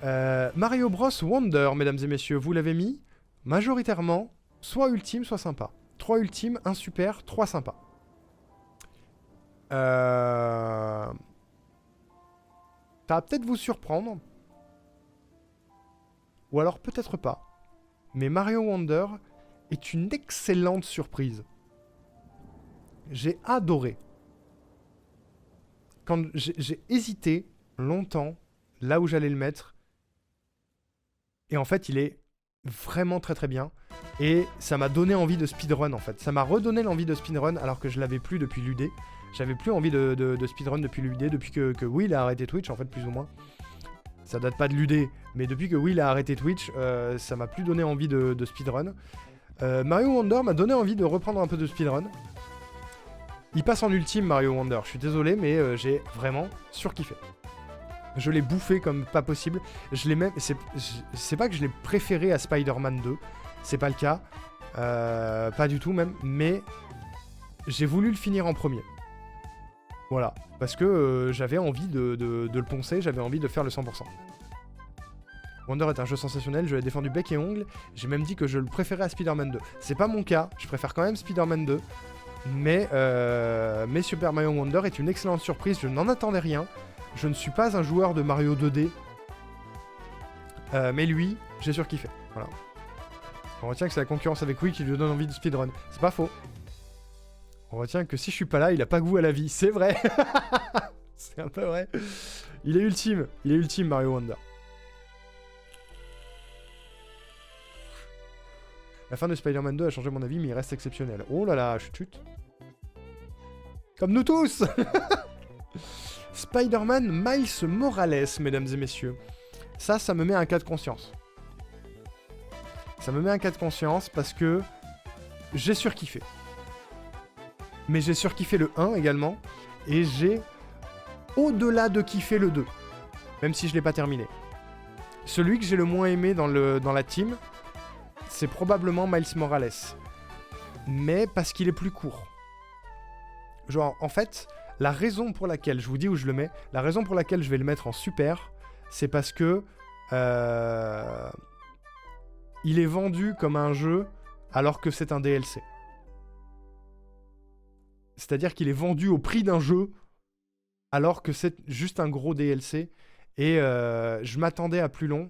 Mario Bros Wonder, mesdames et messieurs, vous l'avez mis majoritairement soit ultime, soit sympa. 3 ultimes, 1 super, 3 sympa. Ça va peut-être vous surprendre. Ou alors peut-être pas. Mais Mario Wonder est une excellente surprise. J'ai adoré. Quand j'ai hésité longtemps là où j'allais le mettre. Et en fait, il est vraiment très très bien. Et ça m'a donné envie de speedrun en fait. Ça m'a redonné l'envie de speedrun alors que je l'avais plus depuis l'UD. J'avais plus envie de speedrun depuis l'UD, depuis que Will a arrêté Twitch en fait, plus ou moins. Ça date pas de l'UD, mais depuis que Will a arrêté Twitch, ça m'a plus donné envie de speedrun. Mario Wonder m'a donné envie de reprendre un peu de speedrun. Il passe en ultime Mario Wonder, je suis désolé, mais j'ai vraiment surkiffé. Je l'ai bouffé comme pas possible. Je l'ai même. C'est pas que je l'ai préféré à Spider-Man 2. C'est pas le cas. Pas du tout même. Mais j'ai voulu le finir en premier. Voilà. Parce que j'avais envie de le poncer. J'avais envie de faire le 100%. Wonder est un jeu sensationnel. Je l'ai défendu bec et ongle. J'ai même dit que je le préférais à Spider-Man 2. C'est pas mon cas. Je préfère quand même Spider-Man 2. Mais Super Mario Wonder est une excellente surprise. Je n'en attendais rien. Je ne suis pas un joueur de Mario 2D. Mais lui, j'ai surkiffé. Voilà. On retient que c'est la concurrence avec Wii qui lui donne envie de speedrun. C'est pas faux. On retient que si je suis pas là, il a pas goût à la vie. C'est vrai. C'est un peu vrai. Il est ultime. Il est ultime, Mario Wonder. La fin de Spider-Man 2 a changé mon avis, mais il reste exceptionnel. Oh là là, chut. Comme nous tous. Spider-Man Miles Morales, mesdames et messieurs. Ça me met un cas de conscience. Ça me met un cas de conscience parce que j'ai surkiffé. Mais j'ai surkiffé le 1 également. Et j'ai au-delà de kiffé le 2. Même si je l'ai pas terminé. Celui que j'ai le moins aimé dans la team, c'est probablement Miles Morales. Mais parce qu'il est plus court. Genre, en fait, la raison pour laquelle, je vous dis où je le mets, la raison pour laquelle je vais le mettre en super, c'est parce que il est vendu comme un jeu alors que c'est un DLC. C'est-à-dire qu'il est vendu au prix d'un jeu alors que c'est juste un gros DLC. Et je m'attendais à plus long.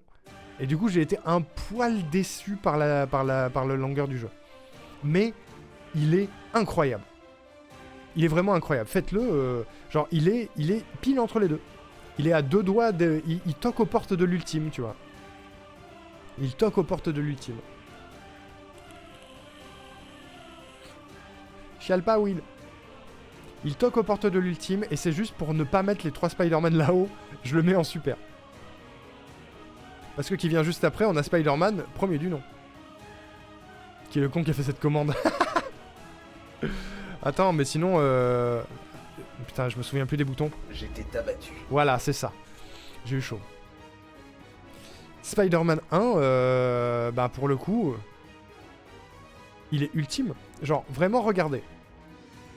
Et du coup, j'ai été un poil déçu par la longueur du jeu. Mais il est incroyable. Il est vraiment incroyable. Faites-le. Genre, il est pile entre les deux. Il est à 2 doigts de... Il toque aux portes de l'ultime, tu vois. Il toque aux portes de l'ultime. Chiale pas, Will. Il toque aux portes de l'ultime, et c'est juste pour ne pas mettre les 3 Spider-Man là-haut, je le mets en super. Parce que qui vient juste après, on a Spider-Man, premier du nom. Qui est le con qui a fait cette commande. Attends, mais sinon... Putain, je me souviens plus des boutons. J'étais abattu. Voilà, c'est ça. J'ai eu chaud. Spider-Man 1, bah pour le coup... il est ultime. Genre, vraiment, regardez.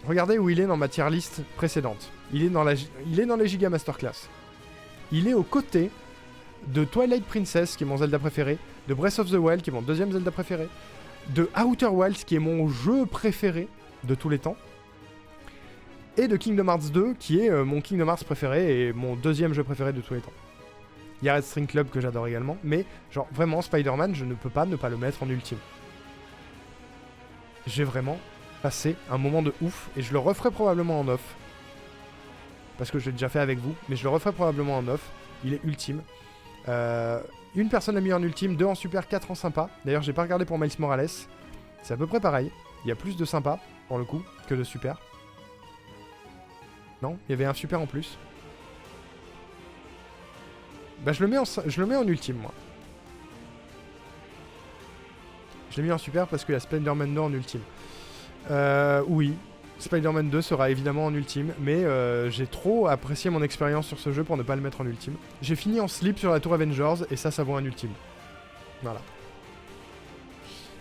Regardez où il est dans ma tier list précédente. Il est dans les Giga Masterclass. Il est aux côtés de Twilight Princess, qui est mon Zelda préféré, de Breath of the Wild, qui est mon deuxième Zelda préféré, de Outer Wilds, qui est mon jeu préféré de tous les temps, et de Kingdom Hearts 2, qui est mon Kingdom Hearts préféré et mon deuxième jeu préféré de tous les temps. Il y a Red String Club que j'adore également, mais genre vraiment Spider-Man, je ne peux pas ne pas le mettre en ultime. J'ai vraiment passé un moment de ouf, et je le referai probablement en off. Parce que je l'ai déjà fait avec vous, mais je le referai probablement en off. Il est ultime. Une personne l'a mis en ultime, 2 en super, 4 en sympa. D'ailleurs, j'ai pas regardé pour Miles Morales. C'est à peu près pareil. Il y a plus de sympa, pour le coup, que de super. Non, il y avait un super en plus. Bah, je le mets en ultime, moi. Je l'ai mis en super parce qu'il y a Spider-Man 2 en ultime. Oui, Spider-Man 2 sera évidemment en ultime, mais j'ai trop apprécié mon expérience sur ce jeu pour ne pas le mettre en ultime. J'ai fini en slip sur la tour Avengers, et ça vaut un ultime. Voilà.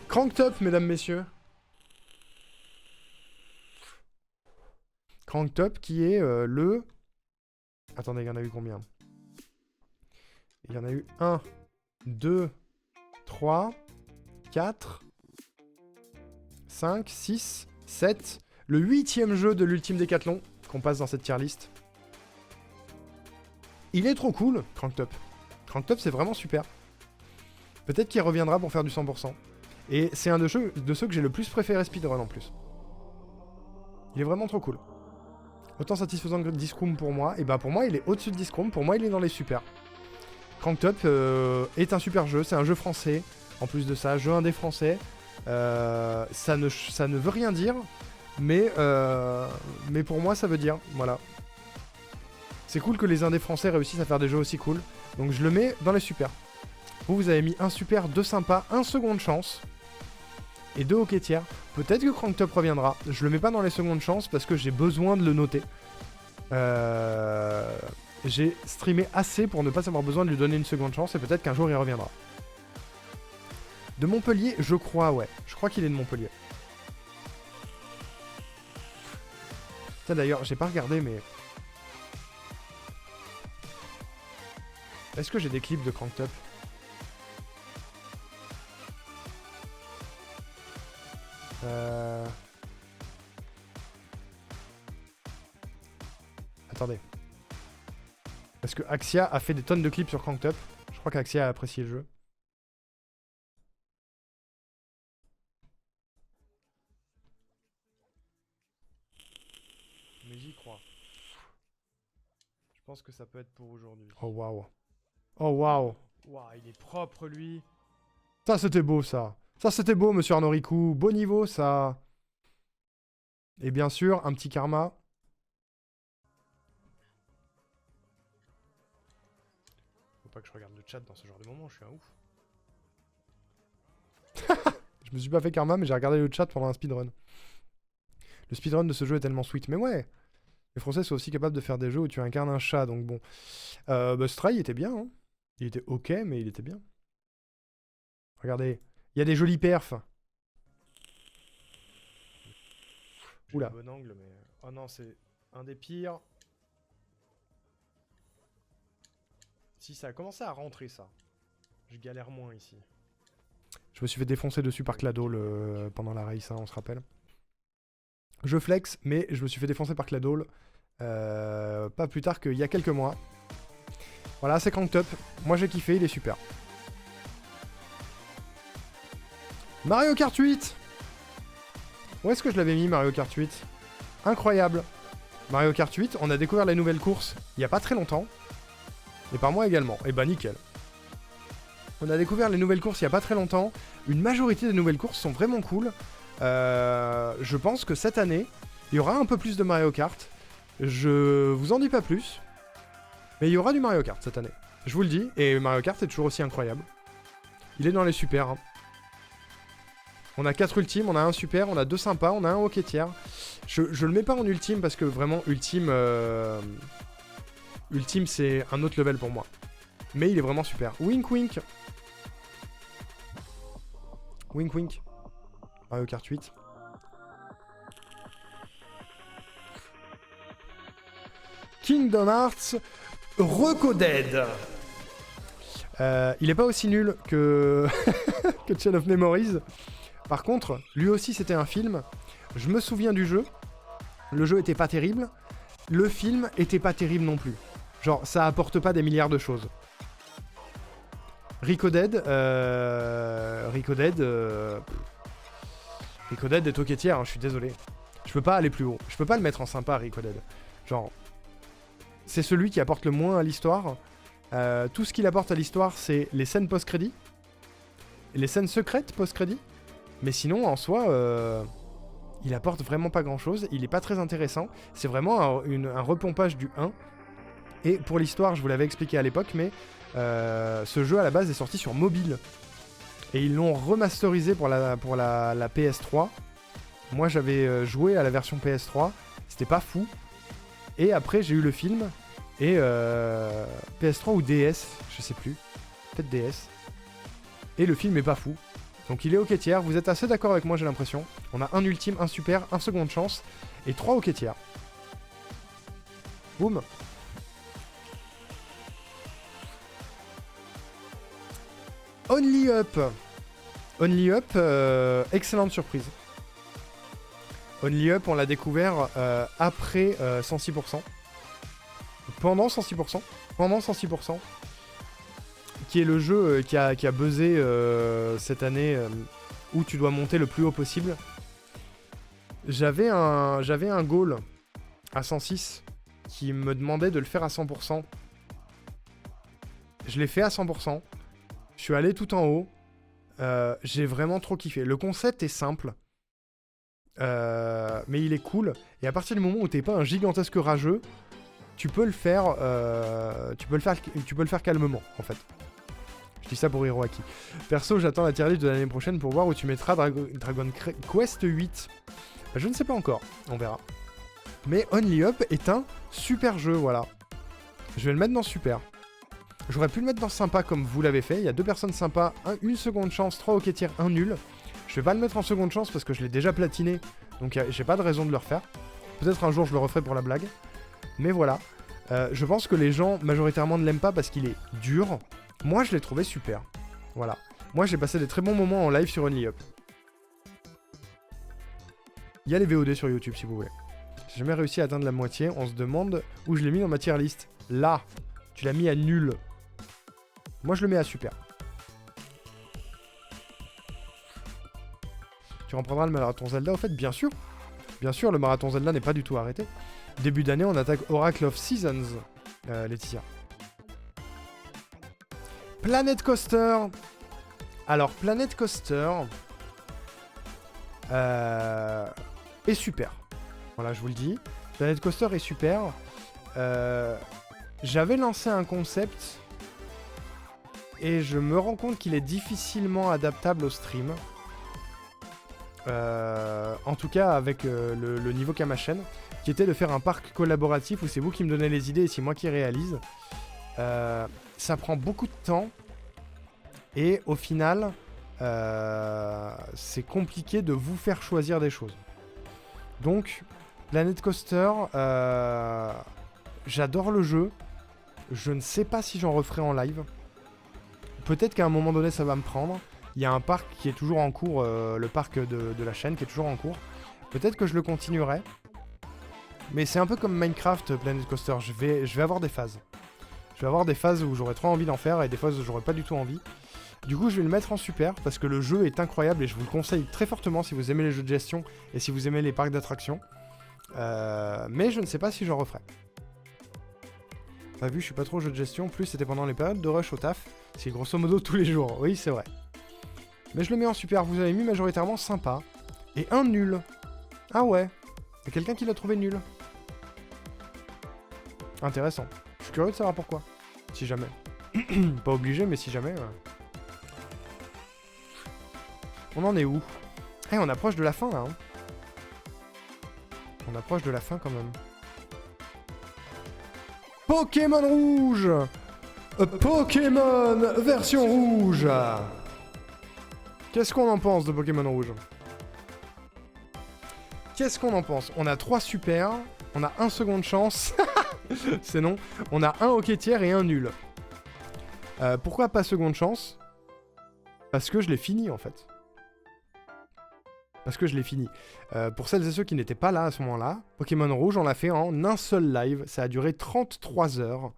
Cranked Up, mesdames, messieurs. Cranked Up qui est le... Attendez, il y en a eu combien? Il y en a eu 1, 2, 3, 4, 5, 6, 7. Le 8e jeu de l'Ultime Décathlon qu'on passe dans cette tier list. Il est trop cool, Cranked Up. Cranked Up, c'est vraiment super. Peut-être qu'il reviendra pour faire du 100%. Et c'est un de ceux que j'ai le plus préféré speedrun en plus. Il est vraiment trop cool. Autant satisfaisant que Discroom pour moi. Et bah pour moi, il est au-dessus de Discroom. Pour moi, il est dans les super. Cranked Up est un super jeu. C'est un jeu français. En plus de ça, jeu indé français. Ça ne veut rien dire. Mais pour moi, ça veut dire. Voilà. C'est cool que les indés français réussissent à faire des jeux aussi cool. Donc je le mets dans les super. Vous avez mis un super, 2 sympas, 1 seconde chance. Et 2 hockey tiers. Peut-être que Cranked Up reviendra. Je le mets pas dans les secondes chances parce que j'ai besoin de le noter. J'ai streamé assez pour ne pas avoir besoin de lui donner une seconde chance et peut-être qu'un jour il reviendra. De Montpellier, je crois, ouais. Je crois qu'il est de Montpellier. Ça d'ailleurs, j'ai pas regardé mais... Est-ce que j'ai des clips de Cranked Up ? Attendez. Parce que Axia a fait des tonnes de clips sur Cranked Up. Je crois qu'Axia a apprécié le jeu. Mais j'y crois. Je pense que ça peut être pour aujourd'hui. Oh waouh. Oh waouh. Waouh, il est propre lui. Ça c'était beau ça. Ça c'était beau monsieur Arnaud Ricou. Beau niveau ça. Et bien sûr, un petit karma. Faut pas que je regarde le chat dans ce genre de moment, je suis un ouf. Je me suis pas fait karma, mais j'ai regardé le chat pendant un speedrun. Le speedrun de ce jeu est tellement sweet. Mais ouais, les Français sont aussi capables de faire des jeux où tu incarnes un chat, donc bon. Stray était bien, hein. Il était ok, mais il était bien. Regardez, il y a des jolis perfs. Oula. Bon angle, mais... Oh non, c'est un des pires. Si, ça a commencé à rentrer, ça. Je galère moins ici. Je me suis fait défoncer dessus par Cladol pendant la race, hein, on se rappelle. Je flex, mais je me suis fait défoncer par Cladol pas plus tard qu'il y a quelques mois. Voilà, c'est Cranked Up. Moi j'ai kiffé, il est super. Mario Kart 8. Où est-ce que je l'avais mis, Mario Kart 8? Incroyable. Mario Kart 8, on a découvert les nouvelles courses il n'y a pas très longtemps. Et par moi également. Et bah nickel. On a découvert les nouvelles courses il n'y a pas très longtemps. Une majorité des nouvelles courses sont vraiment cool. Je pense que cette année, il y aura un peu plus de Mario Kart. Je vous en dis pas plus. Mais il y aura du Mario Kart cette année. Je vous le dis. Et Mario Kart est toujours aussi incroyable. Il est dans les super. Hein. On a 4 ultimes, on a un super, on a 2 sympas, on a un hockey tiers. Je le mets pas en ultime parce que vraiment ultime... Ultime c'est un autre level pour moi. Mais il est vraiment super. Wink wink. Wink wink. Mario Kart 8. Kingdom Hearts Recoded. Il est pas aussi nul que que Chain of Memories. Par contre, lui aussi c'était un film. Je me souviens du jeu. Le jeu était pas terrible. Le film était pas terrible non plus. Genre, ça apporte pas des milliards de choses. Recoded est ok tiers, hein, je suis désolé. Je peux pas aller plus haut. Je peux pas le mettre en sympa, Recoded. Genre, c'est celui qui apporte le moins à l'histoire. Tout ce qu'il apporte à l'histoire, c'est les scènes post-crédit. Les scènes secrètes post-crédit. Mais sinon, en soi, il apporte vraiment pas grand-chose. Il est pas très intéressant. C'est vraiment un repompage du 1. Et pour l'histoire, je vous l'avais expliqué à l'époque, mais ce jeu, à la base, est sorti sur mobile. Et ils l'ont remasterisé pour la PS3. Moi, j'avais joué à la version PS3. C'était pas fou. Et après, j'ai eu le film. Et PS3 ou DS, je sais plus. Peut-être DS. Et le film est pas fou. Donc il est hockey tiers. Vous êtes assez d'accord avec moi, j'ai l'impression. On a un ultime, un super, un seconde chance. Et 3 hockey tiers. Boum. Only Up. Only Up, excellente surprise. Only Up, on l'a découvert après 106%. Pendant 106%. Pendant 106%. Qui est le jeu qui a buzzé cette année où tu dois monter le plus haut possible. J'avais un goal à 106 qui me demandait de le faire à 100%. Je l'ai fait à 100%. Je suis allé tout en haut. J'ai vraiment trop kiffé. Le concept est simple. Mais il est cool. Et à partir du moment où t'es pas un gigantesque rageux, tu peux le faire calmement, en fait. Je dis ça pour Hiroaki. Perso, j'attends la tier list de l'année prochaine pour voir où tu mettras Dragon Quest 8. Je ne sais pas encore, on verra. Mais Only Up est un super jeu, voilà. Je vais le mettre dans super. J'aurais pu le mettre dans sympa comme vous l'avez fait. Il y a 2 personnes sympas, une seconde chance, 3 hockey tiers, 1 nul. Je vais pas le mettre en seconde chance parce que je l'ai déjà platiné. Donc j'ai pas de raison de le refaire. Peut-être un jour je le referai pour la blague. Mais voilà. Je pense que les gens majoritairement ne l'aiment pas parce qu'il est dur. Moi je l'ai trouvé super. Voilà. Moi j'ai passé des très bons moments en live sur Only Up. Il y a les VOD sur YouTube si vous voulez. J'ai jamais réussi à atteindre la moitié. On se demande où je l'ai mis dans ma tier list. Là. Tu l'as mis à nul. Moi je le mets à super. Tu reprendras le marathon Zelda au fait, bien sûr. Bien sûr, le marathon Zelda n'est pas du tout arrêté. Début d'année, on attaque Oracle of Seasons, Laetitia. Planet Coaster. Alors, Planet Coaster est super. Voilà, je vous le dis. Planet Coaster est super. J'avais lancé un concept et je me rends compte qu'il est difficilement adaptable au stream. En tout cas avec le niveau qu'a ma chaîne, qui était de faire un parc collaboratif où c'est vous qui me donnez les idées et c'est moi qui réalise. Ça prend beaucoup de temps et au final c'est compliqué de vous faire choisir des choses. Donc Planet Coaster, j'adore le jeu. Je ne sais pas si j'en referai en live. Peut-être qu'à un moment donné ça va me prendre. Il y a un parc qui est toujours en cours, le parc de la chaîne qui est toujours en cours. Peut-être que je le continuerai. Mais c'est un peu comme Minecraft Planet Coaster. Je vais avoir des phases. Je vais avoir des phases où j'aurai trop envie d'en faire et des phases où j'aurai pas du tout envie. Du coup, je vais le mettre en super parce que le jeu est incroyable et je vous le conseille très fortement si vous aimez les jeux de gestion et si vous aimez les parcs d'attractions. Mais je ne sais pas si j'en referai. T'as vu, je suis pas trop jeu de gestion. Plus c'était pendant les périodes de rush au taf. C'est grosso modo tous les jours. Oui, c'est vrai. Mais je le mets en super. Vous avez mis majoritairement sympa. Et un nul. Ah ouais. Il y a quelqu'un qui l'a trouvé nul. Intéressant. Je suis curieux de savoir pourquoi. Si jamais. Pas obligé, mais si jamais. On en est où? Eh, on approche de la fin là. Hein. On approche de la fin quand même. Pokémon rouge. Pokémon version rouge. Qu'est-ce qu'on en pense de Pokémon rouge? Qu'est-ce qu'on en pense? On a 3 super, on a 1 seconde chance, c'est non. On a 1 hockey tiers et 1 nul. Pourquoi pas seconde chance? Parce que je l'ai fini en fait. Parce que je l'ai fini. Pour celles et ceux qui n'étaient pas là à ce moment-là, Pokémon rouge, on l'a fait en un seul live. Ça a duré 33 heures,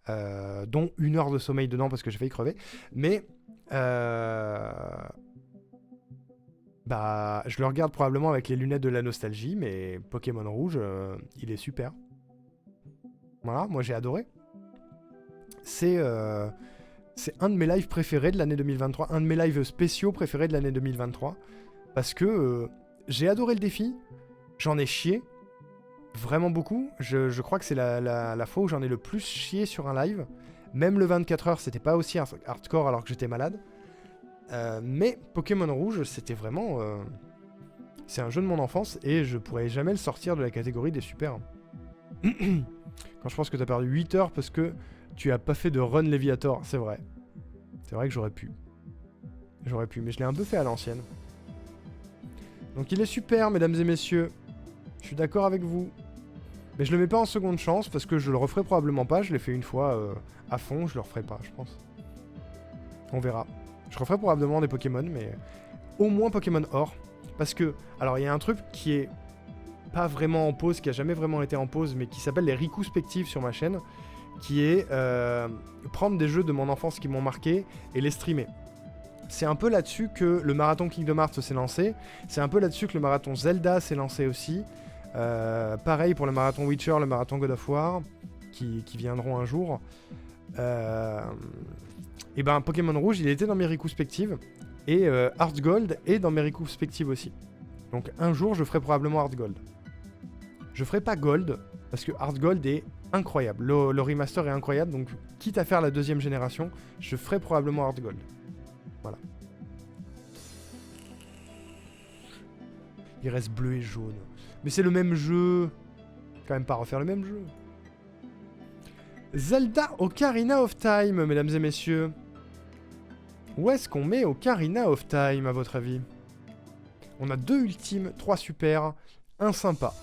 dont 1 heure de sommeil dedans parce que j'ai failli crever. Mais... bah, je le regarde probablement avec les lunettes de la nostalgie, mais Pokémon rouge, il est super. Voilà, moi j'ai adoré. C'est un de mes lives préférés de l'année 2023, un de mes lives spéciaux préférés de l'année 2023, parce que j'ai adoré le défi, j'en ai chié, vraiment beaucoup. Je crois que c'est la fois où j'en ai le plus chié sur un live. Même le 24 heures, c'était pas aussi hardcore alors que j'étais malade. Mais Pokémon rouge, c'était vraiment... c'est un jeu de mon enfance et je pourrais jamais le sortir de la catégorie des super. Quand je pense que t'as perdu 8 heures parce que tu as pas fait de run Léviator, c'est vrai. C'est vrai que j'aurais pu. J'aurais pu, mais je l'ai un peu fait à l'ancienne. Donc il est super, mesdames et messieurs. Je suis d'accord avec vous. Mais je le mets pas en seconde chance parce que je le referai probablement pas. Je l'ai fait une fois à fond, je le referai pas, je pense. On verra. Je referai probablement des Pokémon, mais au moins Pokémon Or. Parce que, alors il y a un truc qui est pas vraiment en pause, qui a jamais vraiment été en pause, mais qui s'appelle les rétrospectives sur ma chaîne, qui est prendre des jeux de mon enfance qui m'ont marqué et les streamer. C'est un peu là-dessus que le marathon Kingdom Hearts s'est lancé, c'est un peu là-dessus que le marathon Zelda s'est lancé aussi. Pareil pour le marathon Witcher, le marathon God of War, qui viendront un jour. Et ben Pokémon Rouge, il était dans mes rétrospectives, et Heart Gold est dans mes rétrospectives aussi. Donc un jour, je ferai probablement Heart Gold. Je ferai pas Gold, parce que Heart Gold est incroyable. Le remaster est incroyable, donc quitte à faire la deuxième génération, je ferai probablement Heart Gold. Voilà. Il reste bleu et jaune. Mais c'est le même jeu. Quand même pas refaire le même jeu. Zelda Ocarina of Time, mesdames et messieurs. Où est-ce qu'on met Ocarina of Time, à votre avis? On a 2 ultimes, 3 super, 1 sympa.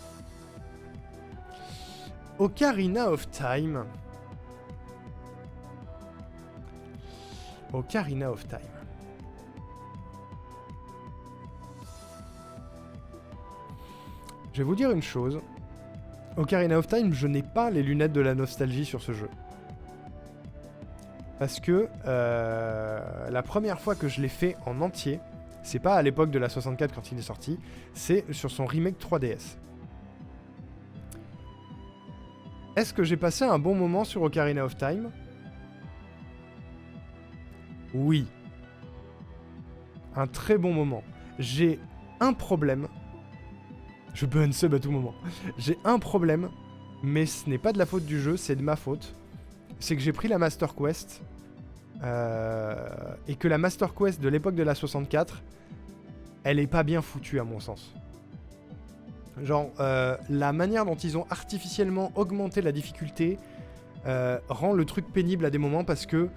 Ocarina of Time. Ocarina of Time. Je vais vous dire une chose. Ocarina of Time, je n'ai pas les lunettes de la nostalgie sur ce jeu. Parce que la première fois que je l'ai fait en entier, c'est pas à l'époque de la 64 quand il est sorti, c'est sur son remake 3DS. Est-ce que j'ai passé un bon moment sur Ocarina of Time? Oui. Un très bon moment. J'ai un problème. Je peux unsub à tout moment. J'ai un problème, mais ce n'est pas de la faute du jeu, c'est de ma faute. C'est que j'ai pris la Master Quest, et que la Master Quest de l'époque de la 64, elle est pas bien foutue à mon sens. Genre, la manière dont ils ont artificiellement augmenté la difficulté rend le truc pénible à des moments parce que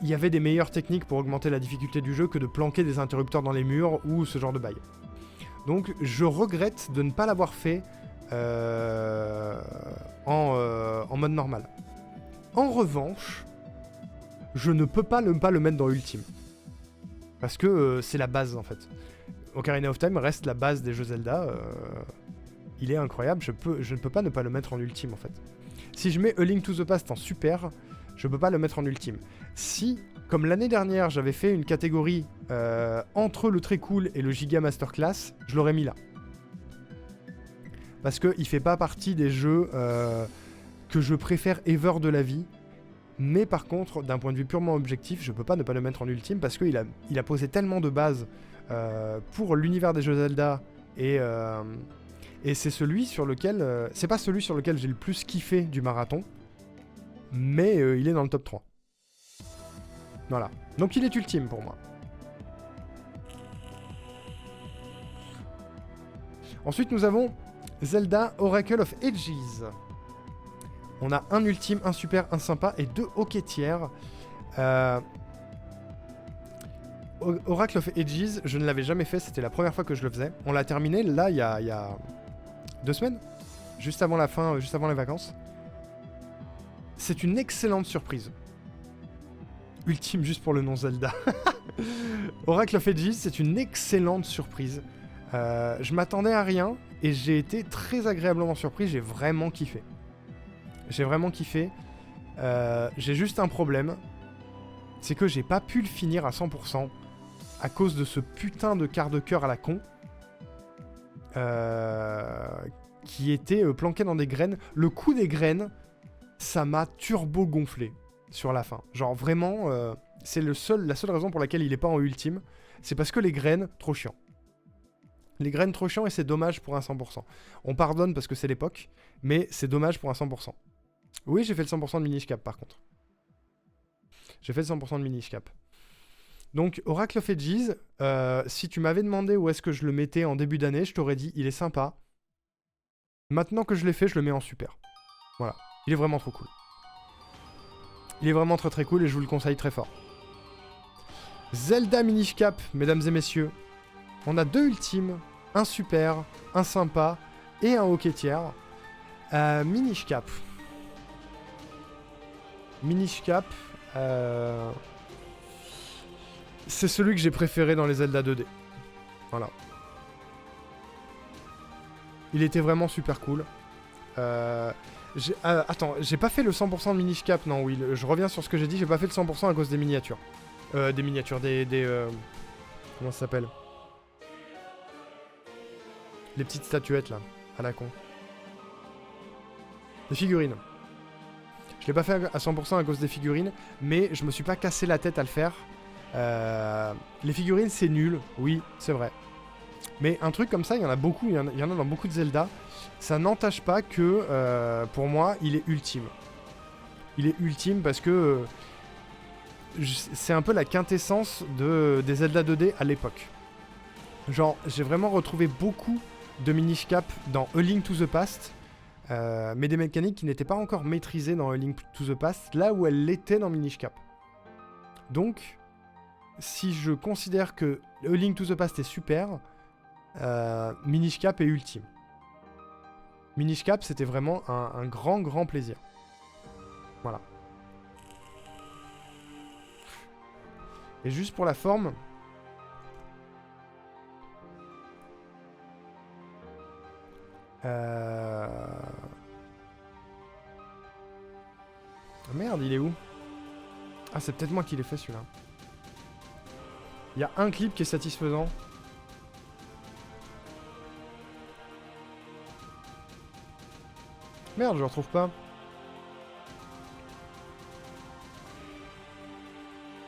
il y avait des meilleures techniques pour augmenter la difficulté du jeu que de planquer des interrupteurs dans les murs ou ce genre de bail. Donc je regrette de ne pas l'avoir fait en mode normal. En revanche, je ne peux pas le mettre dans Ultime. Parce que c'est la base en fait. Ocarina of Time reste la base des jeux Zelda. Il est incroyable, je ne peux pas ne pas le mettre en Ultime en fait. Si je mets A Link to the Past en super, je peux pas le mettre en Ultime. Si, comme l'année dernière, j'avais fait une catégorie entre le très cool et le giga masterclass, je l'aurais mis là. Parce qu'il fait pas partie des jeux que je préfère ever de la vie. Mais par contre, d'un point de vue purement objectif, je peux pas ne pas le mettre en ultime parce qu'il a posé tellement de bases pour l'univers des jeux Zelda et c'est celui sur lequel... c'est pas celui sur lequel j'ai le plus kiffé du marathon, mais il est dans le top 3. Voilà. Donc il est ultime pour moi. Ensuite, nous avons Zelda Oracle of Ages. On a un ultime, un super, un sympa et 2 hockey tiers. Oracle of Ages, je ne l'avais jamais fait, c'était la première fois que je le faisais. On l'a terminé là il y a 2 semaines, juste avant la fin, juste avant les vacances. C'est une excellente surprise. Ultime juste pour le nom Zelda. Oracle of Ages, c'est une excellente surprise. Je m'attendais à rien et j'ai été très agréablement surpris, j'ai vraiment kiffé. J'ai vraiment kiffé. J'ai juste un problème. C'est que j'ai pas pu le finir à 100% à cause de ce putain de quart de cœur à la con. Qui était planqué dans des graines. Le coup des graines, ça m'a turbo gonflé sur la fin. Genre vraiment, c'est la seule raison pour laquelle il est pas en ultime. C'est parce que les graines, trop chiant. Les graines trop chiant et c'est dommage pour un 100%. On pardonne parce que c'est l'époque, mais c'est dommage pour un 100%. Oui, j'ai fait le 100% de Minish Cap par contre. J'ai fait le 100% de Minish Cap. Donc, Oracle of Ages, si tu m'avais demandé où est-ce que je le mettais en début d'année, je t'aurais dit, il est sympa. Maintenant que je l'ai fait, je le mets en super. Voilà. Il est vraiment trop cool. Il est vraiment très très cool et je vous le conseille très fort. Zelda Minish Cap, mesdames et messieurs. On a 2 ultimes, un super, un sympa et un hockey tiers. Minish Cap. Minish Cap. C'est celui que j'ai préféré dans les Zelda 2D. Voilà. Il était vraiment super cool. Attends, j'ai pas fait le 100% de Minish Cap, non, oui. Je reviens sur ce que j'ai dit, j'ai pas fait le 100% à cause des miniatures. Des miniatures, comment ça s'appelle? Les petites statuettes, là, à la con. Les figurines. Je l'ai pas fait à 100% à cause des figurines, mais je me suis pas cassé la tête à le faire. Les figurines, c'est nul, oui, c'est vrai. Mais un truc comme ça, il y en a beaucoup, il y en a dans beaucoup de Zelda. Ça n'entache pas que, pour moi, il est ultime. Il est ultime parce que c'est un peu la quintessence des Zelda 2D à l'époque. Genre, j'ai vraiment retrouvé beaucoup de Minish Cap dans A Link to the Past, mais des mécaniques qui n'étaient pas encore maîtrisées dans A Link to the Past, là où elles l'étaient dans Minish Cap. Donc, si je considère que A Link to the Past est super, Minish Cap est ultime. Minish Cap, c'était vraiment un grand plaisir. Voilà. Et juste pour la forme... Ah merde, il est où? Ah, c'est peut-être moi qui l'ai fait celui-là. Il y a un clip qui est satisfaisant. Merde, je le retrouve pas.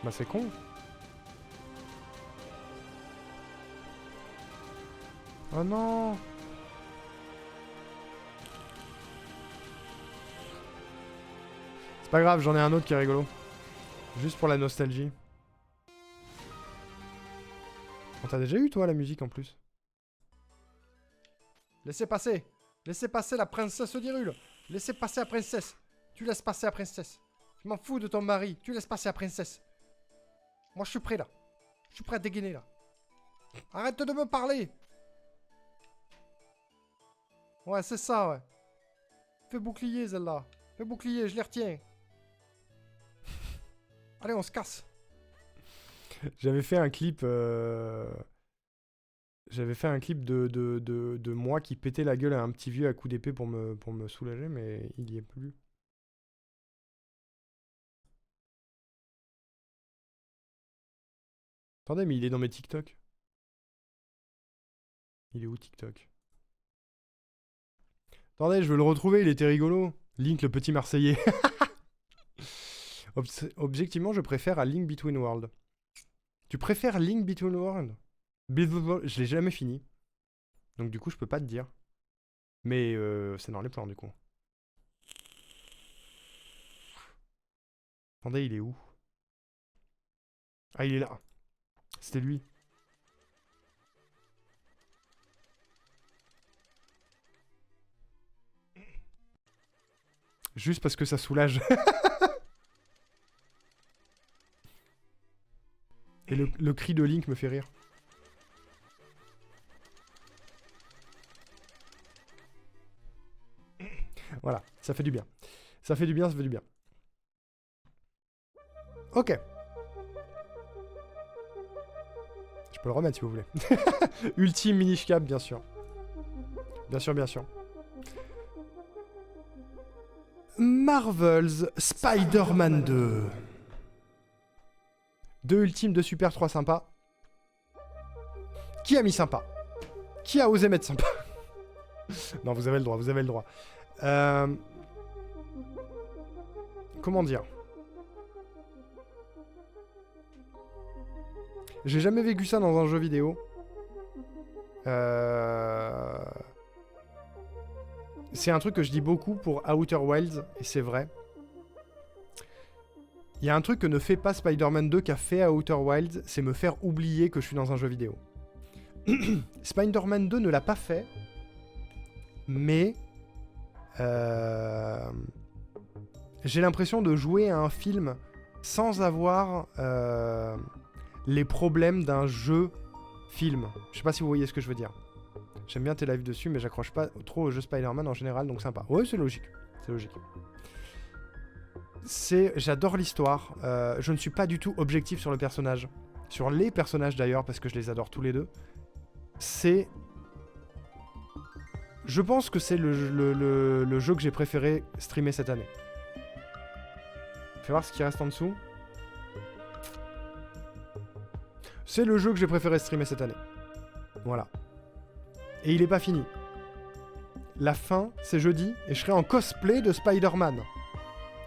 Bah c'est con. Oh non. C'est pas grave, j'en ai un autre qui est rigolo. Juste pour la nostalgie. On t'a déjà eu toi la musique en plus. Laissez passer. Laissez passer la princesse d'Hyrule. Laissez passer la princesse. Tu laisses passer la princesse. Je m'en fous de ton mari. Tu laisses passer la princesse. Moi je suis prêt là. Je suis prêt à dégainer là. Arrête de me parler. Ouais, c'est ça, ouais. Fais bouclier, Zelda. Fais bouclier, je les retiens. Allez, on se casse. J'avais fait un clip... J'avais fait un clip de moi qui pétait la gueule à un petit vieux à coups d'épée pour me soulager, mais il y est plus. Attendez, mais il est dans mes TikTok. Il est où TikTok? Attendez, je veux le retrouver, il était rigolo. Link le petit Marseillais. Objectivement, je préfère à Link Between Worlds. Tu préfères Link Between Worlds? Je l'ai jamais fini. Donc du coup, je peux pas te dire. Mais c'est dans les plans du coup. Attendez, il est où? Ah, il est là. C'était lui. Juste parce que ça soulage. Et le cri de Link me fait rire. Voilà, ça fait du bien. Ça fait du bien, ça fait du bien. Ok. Je peux le remettre si vous voulez. Ultime Minish Cap, bien sûr. Bien sûr, bien sûr. Marvel's Spider-Man 2. 2 ultimes, 2 super, 3 sympas. Qui a mis sympa? Qui a osé mettre sympa? Non, vous avez le droit, vous avez le droit. Comment dire? J'ai jamais vécu ça dans un jeu vidéo. C'est un truc que je dis beaucoup pour Outer Wilds, et c'est vrai. Il y a un truc que ne fait pas Spider-Man 2 qu'a fait Outer Wilds, c'est me faire oublier que je suis dans un jeu vidéo. Spider-Man 2 ne l'a pas fait, mais j'ai l'impression de jouer à un film sans avoir les problèmes d'un jeu-film. Je sais pas si vous voyez ce que je veux dire. J'aime bien tes lives dessus, mais j'accroche pas trop au jeu Spider-Man en général, donc sympa. Ouais, c'est logique. C'est logique. J'adore l'histoire. Je ne suis pas du tout objectif sur le personnage. sur les personnages d'ailleurs, parce que je les adore tous les deux, c'est... Je pense que c'est le jeu que j'ai préféré streamer cette année. Fais voir ce qui reste en dessous. C'est le jeu que j'ai préféré streamer cette année. Voilà. Et il est pas fini. La fin, c'est jeudi, et je serai en cosplay de Spider-Man.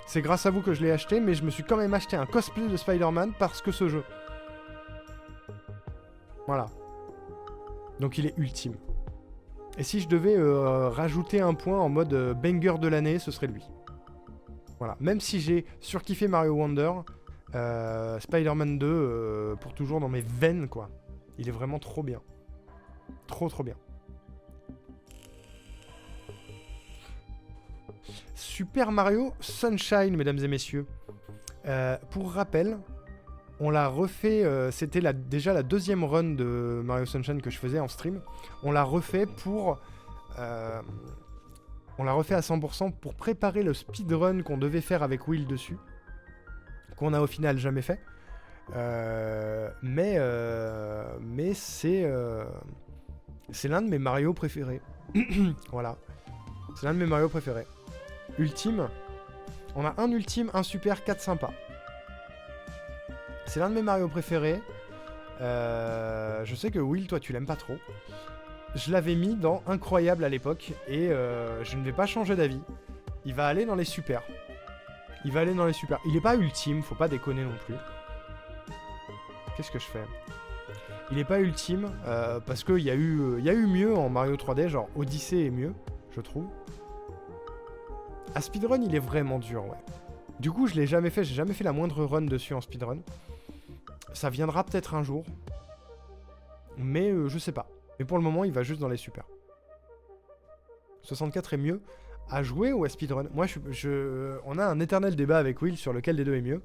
C'est grâce à vous que je l'ai acheté, mais je me suis quand même acheté un cosplay de Spider-Man parce que ce jeu. Voilà. Donc il est ultime. Et si je devais rajouter un point en mode banger de l'année, ce serait lui. Voilà. Même si j'ai surkiffé Mario Wonder, Spider-Man 2, pour toujours dans mes veines, quoi. Il est vraiment trop bien. Trop bien. Super Mario Sunshine, mesdames et messieurs. Pour rappel, on l'a refait, c'était déjà la deuxième run de Mario Sunshine que je faisais en stream. On l'a refait pour... on l'a refait à 100% pour préparer le speedrun qu'on devait faire avec Will dessus. Qu'on a au final jamais fait. Mais c'est l'un de mes Mario préférés. Voilà. C'est l'un de mes Mario préférés. Ultime. On a un ultime, un super, 4 sympas. C'est l'un de mes Mario préférés. Je sais que Will, toi, tu l'aimes pas trop. Je l'avais mis dans Incroyable à l'époque. Et je ne vais pas changer d'avis. Il va aller dans les super. Il va aller dans les super. Il est pas ultime, faut pas déconner non plus. Qu'est-ce que je fais? Il est pas ultime, parce qu'il y a eu mieux en Mario 3D. Genre Odyssey est mieux, je trouve. À speedrun, il est vraiment dur, ouais. Du coup, je l'ai jamais fait. J'ai jamais fait la moindre run dessus en speedrun. Ça viendra peut-être un jour. Mais je sais pas. Mais pour le moment, il va juste dans les super. 64 est mieux à jouer ou à speedrun? Moi, on a un éternel débat avec Will sur lequel des deux est mieux.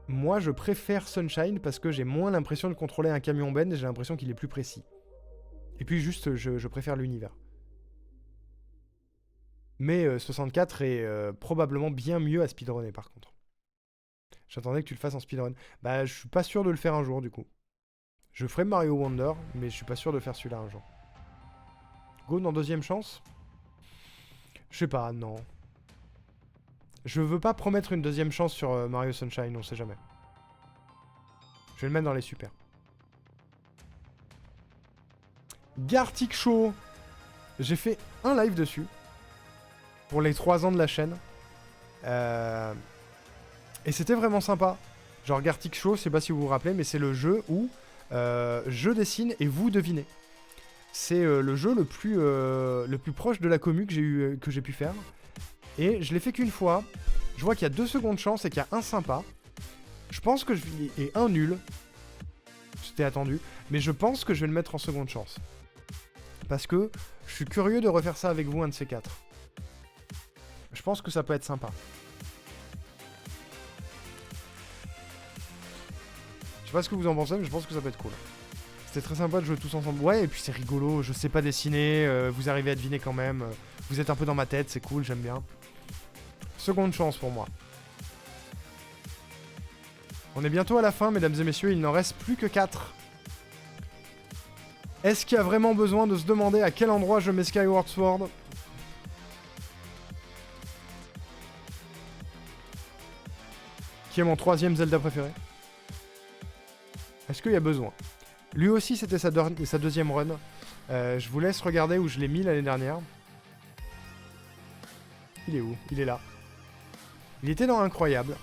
Moi, je préfère Sunshine parce que j'ai moins l'impression de contrôler un camion bend. J'ai l'impression qu'il est plus précis. Et puis juste, je préfère l'univers. Mais 64 est probablement bien mieux à speedrunner par contre. J'attendais que tu le fasses en speedrun. Bah, je suis pas sûr de le faire un jour du coup. Je ferai Mario Wonder, mais je suis pas sûr de faire celui-là un jour. Go dans deuxième chance? Je sais pas, non. Je veux pas promettre une deuxième chance sur Mario Sunshine, on sait jamais. Je vais le mettre dans les super. Gartic Show. J'ai fait un live dessus. Pour les 3 ans de la chaîne. Et c'était vraiment sympa. Genre Gartic Show, je sais pas si vous vous rappelez, mais c'est le jeu où je dessine et vous devinez. C'est le jeu le plus proche de la commu que j'ai pu faire. Et je l'ai fait qu'une fois. Je vois qu'il y a 2 secondes de chance et qu'il y a un sympa. Je pense que et un nul. C'était attendu. Mais je pense que je vais le mettre en seconde chance. Parce que je suis curieux de refaire ça avec vous, un de ces 4. Je pense que ça peut être sympa. Je sais pas ce que vous en pensez, mais je pense que ça peut être cool. C'était très sympa de jouer tous ensemble. Ouais, et puis c'est rigolo, je sais pas dessiner, vous arrivez à deviner quand même. Vous êtes un peu dans ma tête, c'est cool, j'aime bien. Seconde chance pour moi. On est bientôt à la fin, mesdames et messieurs, il n'en reste plus que 4. Est-ce qu'il y a vraiment besoin de se demander à quel endroit je mets Skyward Sword ? Qui est mon 3e Zelda préféré. Est-ce qu'il y a besoin? Lui aussi, c'était sa deuxième run. Je vous laisse regarder où je l'ai mis l'année dernière. Il est où? Il est là. Il était dans Incroyable.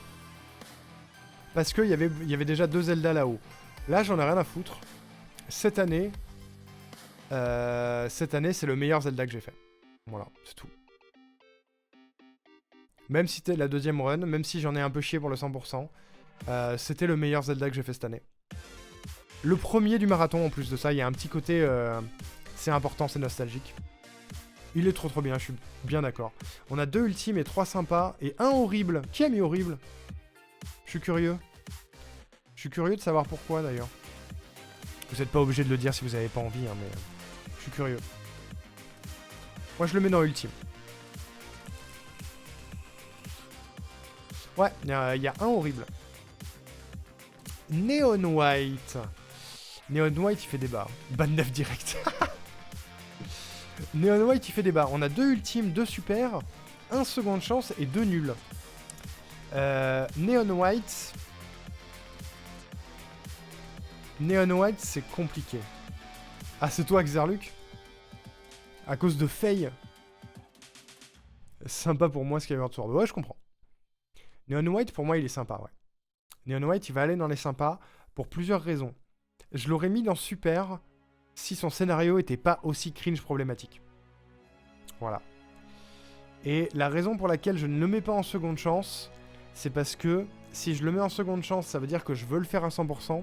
Parce qu'il y avait déjà 2 Zelda là-haut. Là, j'en ai rien à foutre. Cette année, c'est le meilleur Zelda que j'ai fait. Voilà, c'est tout. Même si c'était la deuxième run, même si j'en ai un peu chié pour le 100%, c'était le meilleur Zelda que j'ai fait cette année. Le premier du marathon, en plus de ça, il y a un petit côté... c'est important, c'est nostalgique. Il est trop bien, je suis bien d'accord. On a 2 ultimes et 3 sympas, et 1 horrible. Qui a mis horrible? Je suis curieux. Je suis curieux de savoir pourquoi, d'ailleurs. Vous n'êtes pas obligé de le dire si vous n'avez pas envie, hein, mais... je suis curieux. Moi, je le mets dans ultime. Ouais, il y a 1 horrible. Neon White. Neon White, il fait débat. Ban 9 direct. Neon White, il fait débat. On a 2 ultimes, 2 super, 1 seconde chance et 2 nuls. Neon White... Neon White, c'est compliqué. Ah, c'est toi, Xerluc? À cause de Faye. Sympa pour moi, Skyward Sword. Ouais, je comprends. Neon White, pour moi, il est sympa, ouais. Neon White, il va aller dans les sympas pour plusieurs raisons. Je l'aurais mis dans Super si son scénario était pas aussi cringe problématique. Voilà. Et la raison pour laquelle je ne le mets pas en seconde chance, c'est parce que si je le mets en seconde chance, ça veut dire que je veux le faire à 100%,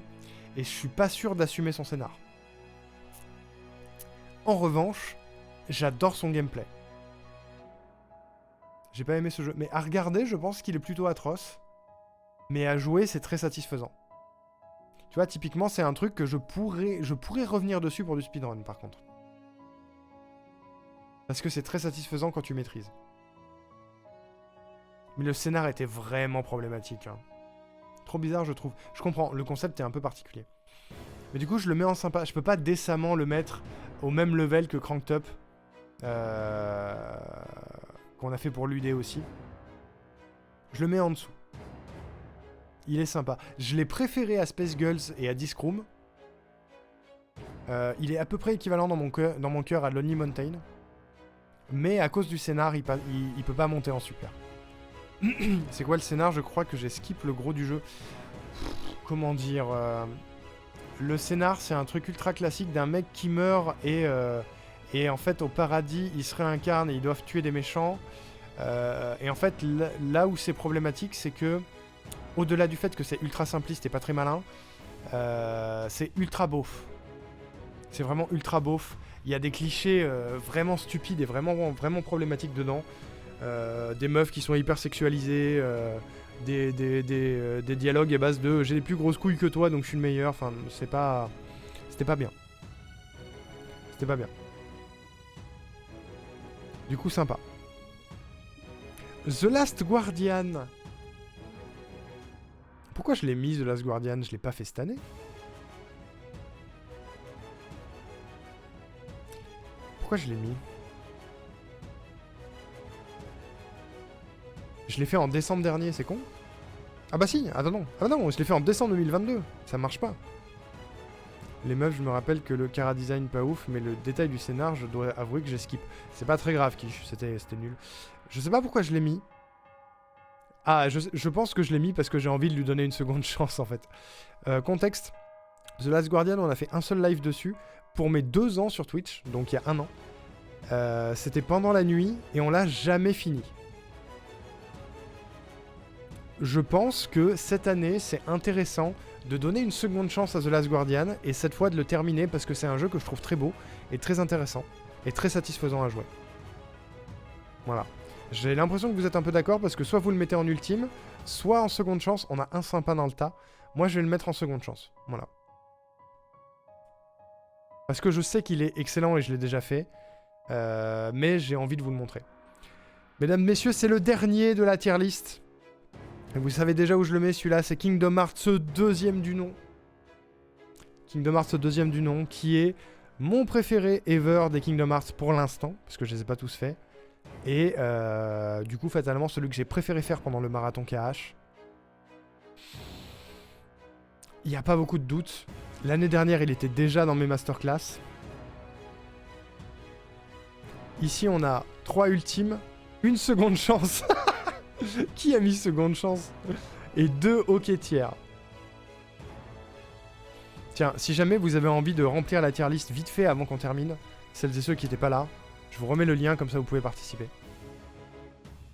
et je suis pas sûr d'assumer son scénar. En revanche, j'adore son gameplay. J'ai pas aimé ce jeu, mais à regarder, je pense qu'il est plutôt atroce. Mais à jouer, c'est très satisfaisant. Tu vois, typiquement, c'est un truc que je pourrais revenir dessus pour du speedrun, par contre. Parce que c'est très satisfaisant quand tu maîtrises. Mais le scénar était vraiment problématique. Hein. Trop bizarre, je trouve. Je comprends, le concept est un peu particulier. Mais du coup, je le mets en sympa. Je peux pas décemment le mettre au même level que Cranked Up. Qu'on a fait pour l'UD aussi. Je le mets en dessous. Il est sympa. Je l'ai préféré à Space Girls et à Disc Room. Il est à peu près équivalent dans mon cœur à Lonely Mountain. Mais à cause du scénar, il peut pas monter en super. C'est quoi le scénar? Je crois que j'ai skip le gros du jeu. Comment dire le scénar, c'est un truc ultra classique d'un mec qui meurt et en fait, au paradis, il se réincarne et ils doivent tuer des méchants. Et en fait, là où c'est problématique, c'est que au-delà du fait que c'est ultra simpliste et pas très malin, c'est ultra beauf. C'est vraiment ultra beauf. Il y a des clichés vraiment stupides et vraiment problématiques dedans. Des meufs qui sont hyper sexualisées, des dialogues à base de j'ai les plus grosses couilles que toi donc je suis le meilleur. Enfin, c'était pas bien. C'était pas bien. Du coup, sympa. The Last Guardian. Pourquoi je l'ai mis, The Last Guardian? Je l'ai pas fait cette année. Pourquoi je l'ai mis? Je l'ai fait en décembre dernier, c'est con? Ah bah si, attends non. Ah non, je l'ai fait en décembre 2022. Ça marche pas. Les meufs, je me rappelle que le chara design pas ouf, mais le détail du scénar, je dois avouer que j'ai skip. C'est pas très grave, Kish, c'était nul. Je sais pas pourquoi je l'ai mis. Ah, je pense que je l'ai mis parce que j'ai envie de lui donner une seconde chance, en fait. Contexte. The Last Guardian, on a fait un seul live dessus pour mes 2 ans sur Twitch, donc il y a 1 an. C'était pendant la nuit et on l'a jamais fini. Je pense que cette année, c'est intéressant de donner une seconde chance à The Last Guardian et cette fois de le terminer parce que c'est un jeu que je trouve très beau et très intéressant et très satisfaisant à jouer. Voilà. J'ai l'impression que vous êtes un peu d'accord parce que soit vous le mettez en ultime, soit en seconde chance. On a un sympa dans le tas. Moi, je vais le mettre en seconde chance. Voilà. Parce que je sais qu'il est excellent et je l'ai déjà fait. Mais j'ai envie de vous le montrer. Mesdames, messieurs, c'est le dernier de la tier list. Et vous savez déjà où je le mets, celui-là, c'est Kingdom Hearts 2e du nom. Kingdom Hearts 2e du nom, qui est mon préféré ever des Kingdom Hearts pour l'instant, parce que je les ai pas tous faits. Et du coup, fatalement, celui que j'ai préféré faire pendant le marathon KH. Il n'y a pas beaucoup de doutes. L'année dernière, il était déjà dans mes masterclass. Ici, on a 3 ultimes, une seconde chance. Qui a mis seconde chance? Et 2 hockey tiers. Tiens, si jamais vous avez envie de remplir la tier list vite fait avant qu'on termine, celles et ceux qui n'étaient pas là, je vous remets le lien, comme ça vous pouvez participer.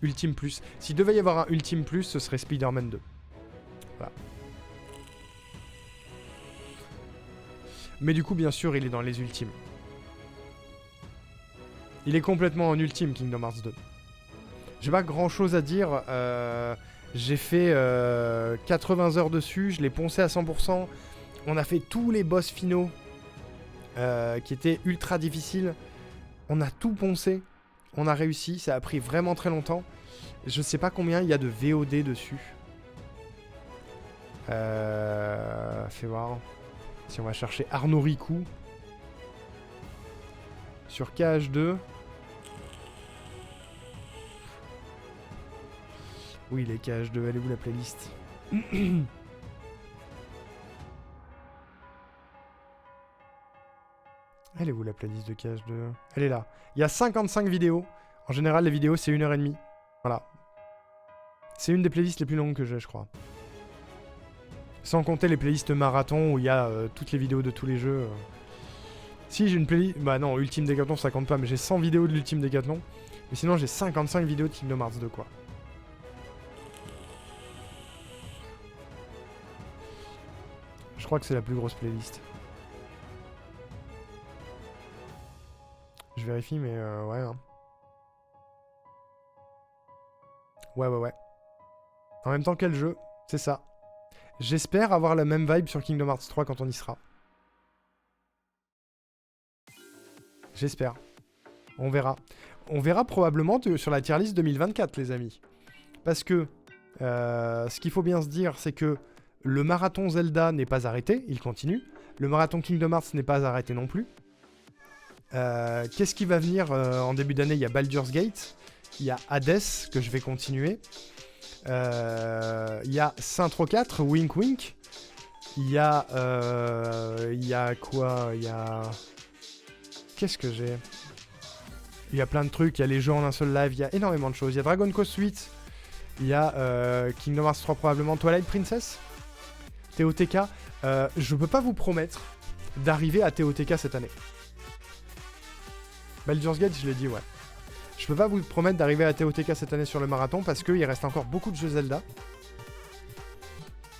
Ultime plus. S'il devait y avoir un Ultime plus, ce serait Spider-Man 2. Voilà. Mais du coup, bien sûr, il est dans les ultimes. Il est complètement en ultime, Kingdom Hearts 2. J'ai pas grand chose à dire. J'ai fait 80 heures dessus, je l'ai poncé à 100%. On a fait tous les boss finaux qui étaient ultra difficiles. On a tout poncé. On a réussi, ça a pris vraiment très longtemps. Je sais pas combien il y a de VOD dessus. Fais voir. Si on va chercher Arnaud Rikou. Sur KH2. Oui, les KH2, elle est où la playlist? Elle est où la playlist de KH2? Elle est là. Il y a 55 vidéos. En général, les vidéos, c'est 1h30. Voilà. C'est une des playlists les plus longues que j'ai, je crois. Sans compter les playlists marathon où il y a toutes les vidéos de tous les jeux. Si, j'ai une playlist... Bah non, Ultime Décathlon, ça compte pas, mais j'ai 100 vidéos de l'Ultime Décathlon. Mais sinon, j'ai 55 vidéos de Kingdom Hearts 2, quoi. Je crois que c'est la plus grosse playlist. Je vérifie, mais ouais. Hein. Ouais. En même temps, quel jeu? C'est ça. J'espère avoir la même vibe sur Kingdom Hearts 3 quand on y sera. J'espère. On verra. On verra probablement sur la tier list 2024, les amis. Parce que ce qu'il faut bien se dire, c'est que le marathon Zelda n'est pas arrêté, il continue. Le marathon Kingdom Hearts n'est pas arrêté non plus. Qu'est-ce qui va venir en début d'année? Il y a Baldur's Gate, il y a Hades, que je vais continuer. Il y a Saints Row 4, Wink Wink. Il y a quoi? Il y a... Qu'est-ce que j'ai? Il y a plein de trucs, il y a les jeux en un seul live, il y a énormément de choses. Il y a Dragon Quest 8, il y a Kingdom Hearts 3 probablement, Twilight Princess, TOTK. Je peux pas vous promettre d'arriver à TOTK cette année. Baldur's Gate, je l'ai dit, ouais. Je peux pas vous promettre d'arriver à TOTK cette année sur le marathon parce qu'il reste encore beaucoup de jeux Zelda.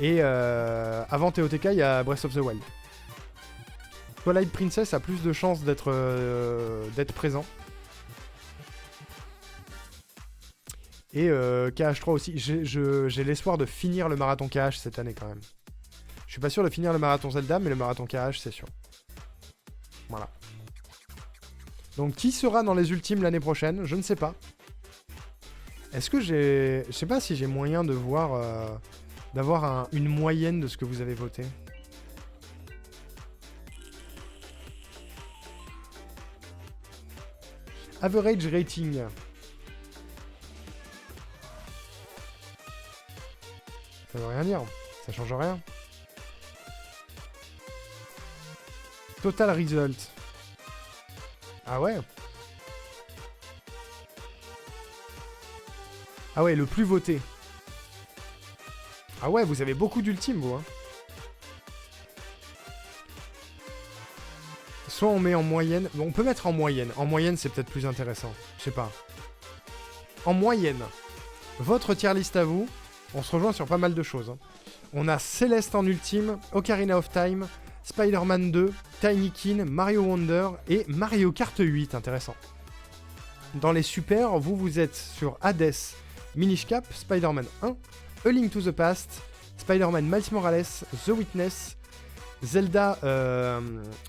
Et avant TOTK, il y a Breath of the Wild. Twilight Princess a plus de chances d'être présent. Et KH3 aussi. J'ai l'espoir de finir le marathon KH cette année quand même. Je suis pas sûr de finir le marathon Zelda, mais le marathon KH, c'est sûr. Voilà. Donc qui sera dans les ultimes l'année prochaine? Je ne sais pas. Est-ce que j'ai... Je sais pas si j'ai moyen de voir... d'avoir une moyenne de ce que vous avez voté. Average rating. Ça veut rien dire. Ça change rien. Total result. Ah ouais. Ah ouais, le plus voté. Ah ouais, vous avez beaucoup d'ultimes, vous. Hein. Soit on met en moyenne... Bon, on peut mettre en moyenne. En moyenne, c'est peut-être plus intéressant. Je sais pas. En moyenne, votre tier list à vous, on se rejoint sur pas mal de choses. Hein. On a Céleste en ultime, Ocarina of Time, Spider-Man 2, Tiny Kin, Mario Wonder et Mario Kart 8. Intéressant. Dans les super, vous êtes sur Hades, Minish Cap, Spider-Man 1, A Link to the Past, Spider-Man Miles Morales, The Witness, Zelda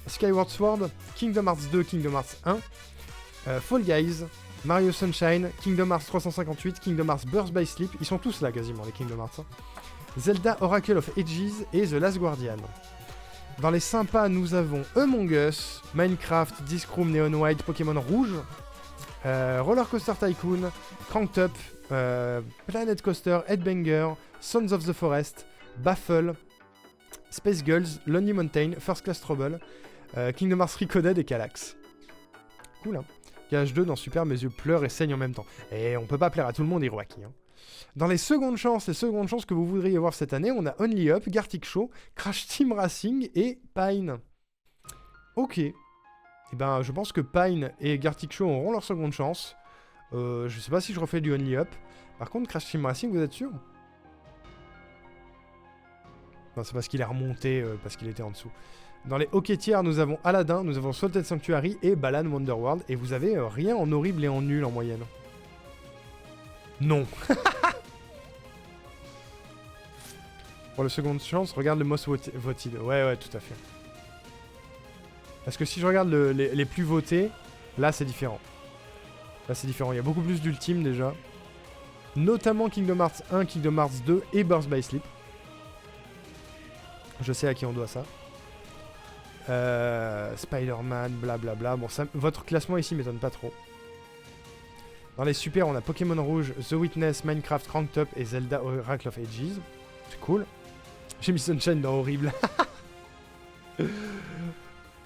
Skyward Sword, Kingdom Hearts 2, Kingdom Hearts 1, Fall Guys, Mario Sunshine, Kingdom Hearts 358, Kingdom Hearts Birth by Sleep, ils sont tous là quasiment les Kingdom Hearts. Zelda Oracle of Ages et The Last Guardian. Dans les sympas, nous avons Among Us, Minecraft, Discroom, Neon White, Pokémon Rouge, Roller Coaster Tycoon, Cranked Up, Planet Coaster, Headbanger, Sons of the Forest, Baffle, Space Girls, Lonely Mountain, First Class Trouble, Kingdom Hearts Recoded et Calax. Cool, hein. KH2 dans Super, mes yeux pleurent et saignent en même temps. Et on peut pas plaire à tout le monde, Hiroaki. Hein. Dans les secondes chances que vous voudriez voir cette année, on a Only Up, Gartic Show, Crash Team Racing et Pine. Ok. Et ben, je pense que Pine et Gartic Show auront leur seconde chance. Je sais pas si je refais du Only Up. Par contre, Crash Team Racing, vous êtes sûr? Non, c'est parce qu'il est remonté, parce qu'il était en dessous. Dans les hockey tiers, nous avons Aladdin, nous avons Salted Sanctuary et Balan Wonderworld. Et vous avez rien en horrible et en nul en moyenne. Non. Pour le seconde chance, regarde le most voted. Ouais, tout à fait. Parce que si je regarde les plus votés, là c'est différent. Là c'est différent, il y a beaucoup plus d'ultimes déjà. Notamment Kingdom Hearts 1, Kingdom Hearts 2 et Birth by Sleep. Je sais à qui on doit ça. Spider-Man, blablabla. Bon, ça, votre classement ici m'étonne pas trop. Dans les super, on a Pokémon Rouge, The Witness, Minecraft, Cranked Up et Zelda Oracle of Ages. C'est cool. J'ai mis Sunshine dans Horrible.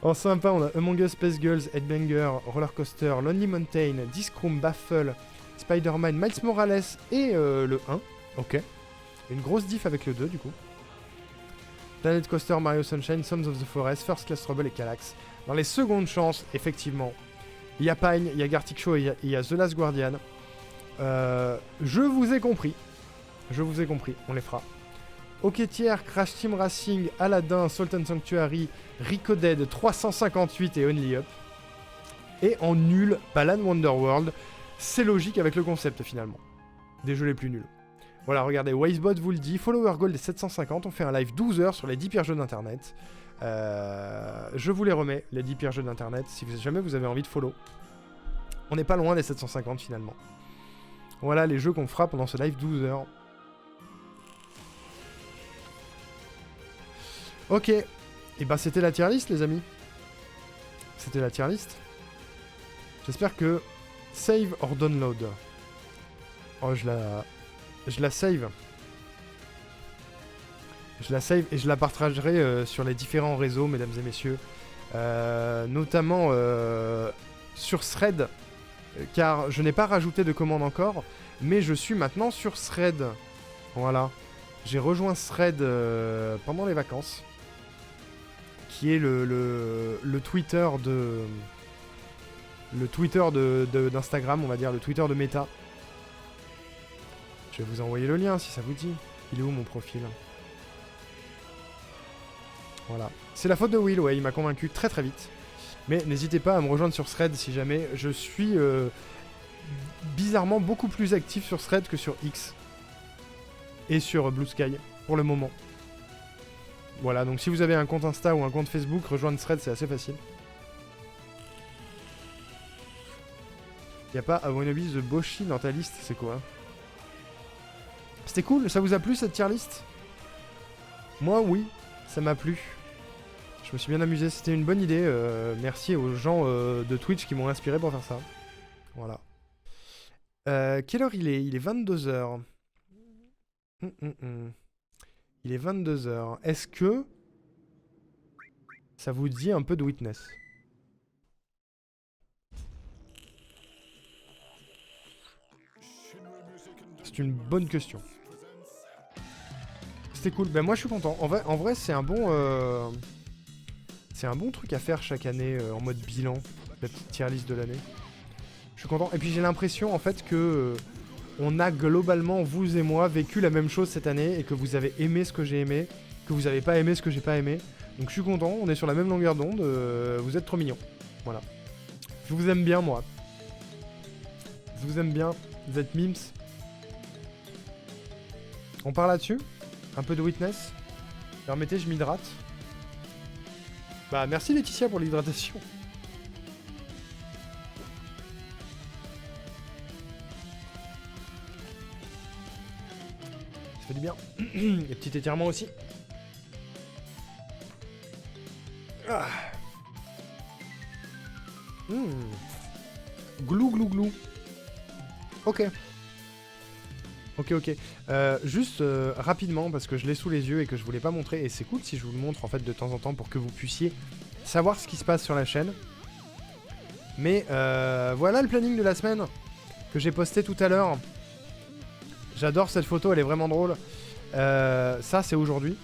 En sympa, on a Among Us, Space Girls, Headbanger, Roller Coaster, Lonely Mountain, Disc Room, Baffle, Spider-Man, Miles Morales et le 1. Ok. Une grosse diff avec le 2 du coup. Planet Coaster, Mario Sunshine, Sons of the Forest, First Class Trouble et Calax. Dans les secondes chances, effectivement, il y a Pine, il y a Gartic Show et il y a The Last Guardian. Je vous ai compris. Je vous ai compris, on les fera. Hockeytière, Crash Team Racing, Aladdin, Salt and Sanctuary, Rico Dead, 358 et Only Up. Et en nul, Balan Wonderworld. C'est logique avec le concept finalement. Des jeux les plus nuls. Voilà, regardez, Wisebot vous le dit, Follower Gold est 750, on fait un live 12 heures sur les 10 pires jeux d'internet. Je vous les remets, les 10 pires jeux d'internet, si jamais vous avez envie de follow. On n'est pas loin des 750 finalement. Voilà les jeux qu'on fera pendant ce live 12 heures. Ok, et bah c'était la tier list les amis. C'était la tier list. J'espère que... Save or download. Oh, je la save. Je la save et je la partagerai sur les différents réseaux, mesdames et messieurs. Notamment sur Thread. Car je n'ai pas rajouté de commande encore. Mais je suis maintenant sur Thread. Voilà. J'ai rejoint Thread pendant les vacances. Qui est le Twitter de... Le Twitter d'Instagram, on va dire. Le Twitter de Meta. Je vais vous envoyer le lien si ça vous dit. Il est où mon profil? Voilà. C'est la faute de Will, ouais, il m'a convaincu très très vite. Mais n'hésitez pas à me rejoindre sur Thread si jamais. Je suis bizarrement beaucoup plus actif sur Thread que sur X. Et sur Blue Sky, pour le moment. Voilà, donc si vous avez un compte Insta ou un compte Facebook, rejoindre Thread, c'est assez facile. Y'a pas I Wanna Be the Boshi dans ta liste, c'est quoi? C'était cool, ça vous a plu cette tier list? Moi oui, ça m'a plu. Je me suis bien amusé, c'était une bonne idée. Merci aux gens de Twitch qui m'ont inspiré pour faire ça. Voilà. Quelle heure il est? Il est 22h. Il est 22h. Est-ce que ça vous dit un peu de Witness? C'est une bonne question. C'était cool. Ben moi je suis content. En vrai c'est un bon truc à faire chaque année en mode bilan, la petite tier list de l'année. Je suis content. Et puis j'ai l'impression en fait que on a globalement, vous et moi, vécu la même chose cette année et que vous avez aimé ce que j'ai aimé, que vous avez pas aimé ce que j'ai pas aimé. Donc je suis content, on est sur la même longueur d'onde, vous êtes trop mignons. Voilà. Je vous aime bien moi. Je vous aime bien, vous êtes mims. On part là-dessus? Un peu de Witness? Permettez, je m'hydrate. Bah merci Laetitia pour l'hydratation. Ça fait du bien. Et petit étirement aussi. Ah. Glou glou glou. Ok. Ok. Juste rapidement, parce que je l'ai sous les yeux et que je voulais pas montrer, et c'est cool si je vous le montre en fait de temps en temps pour que vous puissiez savoir ce qui se passe sur la chaîne. Mais voilà le planning de la semaine que j'ai posté tout à l'heure. J'adore cette photo, elle est vraiment drôle. Ça c'est aujourd'hui.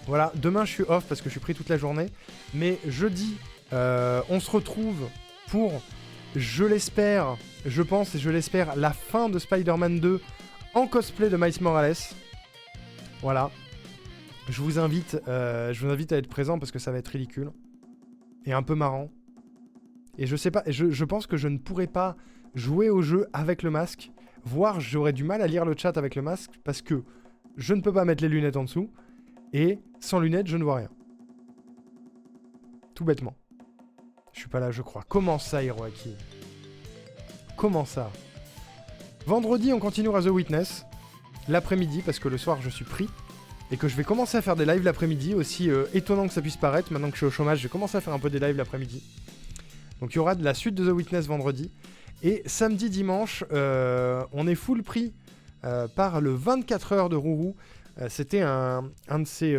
Voilà, demain je suis off parce que je suis pris toute la journée. Mais jeudi, on se retrouve pour, je l'espère, je pense et je l'espère, la fin de Spider-Man 2 en cosplay de Miles Morales. Voilà. Je vous invite à être présent parce que ça va être ridicule. Et un peu marrant. Et je sais pas, je pense que je ne pourrais pas jouer au jeu avec le masque. Voire j'aurais du mal à lire le chat avec le masque parce que je ne peux pas mettre les lunettes en dessous. Et sans lunettes, je ne vois rien. Tout bêtement. Je suis pas là, je crois. Comment ça, Hiroaki? Comment ça? Vendredi, on continuera The Witness. L'après-midi, parce que le soir, je suis pris. et que je vais commencer à faire des lives l'après-midi, aussi étonnant que ça puisse paraître. Maintenant que je suis au chômage, je vais commencer à faire un peu des lives l'après-midi. Donc il y aura de la suite de The Witness vendredi. Et samedi, dimanche, on est full prix par le 24 heures de Rourou. C'était un de ces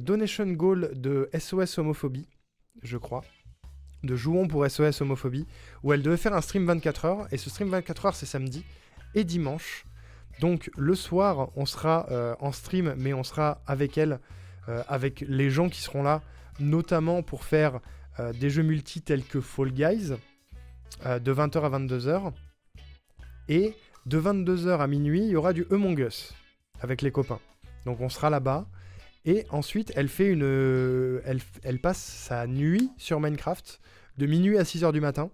donation goals de SOS Homophobie, je crois. De Jouons pour SOS Homophobie, où elle devait faire un stream 24 heures. Et ce stream 24 heures, c'est samedi et dimanche. Donc le soir, on sera en stream, mais on sera avec elle, avec les gens qui seront là, notamment pour faire des jeux multi tels que Fall Guys, de 20h à 22h. Et de 22h à minuit, il y aura du Among Us, avec les copains. Donc on sera là-bas. Et ensuite, elle fait elle passe sa nuit sur Minecraft, de minuit à 6h du matin.